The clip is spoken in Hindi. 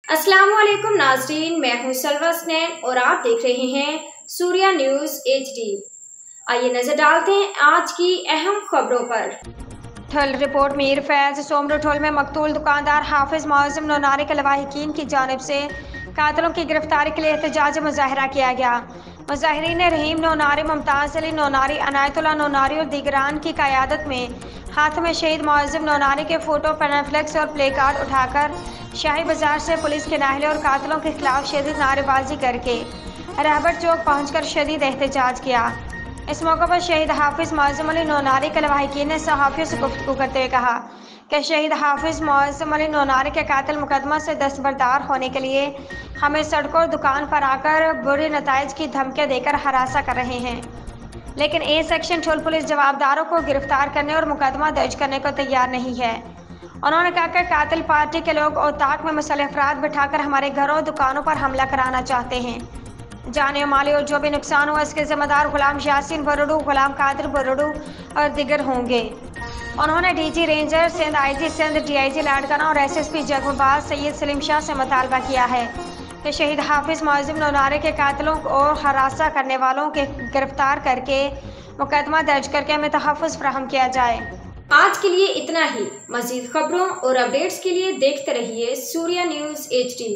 अस्सलाम वालेकुम नाज़रीन, मैं हूं सलवा स्नैन और आप देख रहे हैं सूर्या न्यूज़ HD। आइए नजर डालते हैं आज की अहम खबरों पर। ठल रिपोर्ट मीर फैज सोमरू ठोल में मकतूल दुकानदार हाफिज मौज़म नोनारी के लवाहिकीन की जानिब से कातलों की गिरफ्तारी के लिए एहतजाज मुजाहरा किया गया। मुजाहिरीन ने रहीम नोनारी, मुमताज़ अली नोनारी, अनायतुल्लाह नोनारी और दीगरान की क़यादत में हाथ में शहीद मौज़म नोनारी के फोटो, पैनाफ्लेक्स और प्ले कार्ड उठाकर शाही बाजार से पुलिस के नाहले और कातलों के खिलाफ शदीद नारेबाजी करके रहबर चौक पहुंचकर शदीद एहतजाज किया। इस मौके पर शहीद हाफिज मौज़म अली नोनारी के लवाहिकीन ने सहाफ़ियों से गुफ्तगू करते हुए कहा कि शहीद हाफिज मौज़म अली नोनारी के कातिल मुकदमा से दस्तबरदार होने के लिए हमें सड़कों और दुकान पर आकर बुरे नताइज की धमकियाँ देकर हरासा कर रहे हैं, लेकिन ए सेक्शन ठोल पुलिस जवाबदारों को गिरफ्तार करने और मुकदमा दर्ज करने को तैयार नहीं है। उन्होंने कहा कि कातिल पार्टी के लोग औताक में मुसल्लह अफराद बिठाकर हमारे घरों दुकानों पर हमला कराना चाहते हैं। जाने माली और जो भी नुकसान हुआ इसके जिम्मेदार गुलाम यासीन बरोडू, गुलाम कादिर बरोडू और दिगर होंगे। उन्होंने DG ranger Sindh, IG Sindh, DIG Larkana और SSP जगमबाज सैयद सलीम शाह से मुतालबा किया है कि शहीद हाफिज मौज़म नोनारी के कातिलों और हरासा करने वालों के गिरफ्तार करके मुकदमा दर्ज करके हमें तहफ़्फ़ुज़ फराहम किया जाए। आज के लिए इतना ही। मज़ीद खबरों और अपडेट्स के लिए देखते रहिए सूर्या न्यूज़ HD।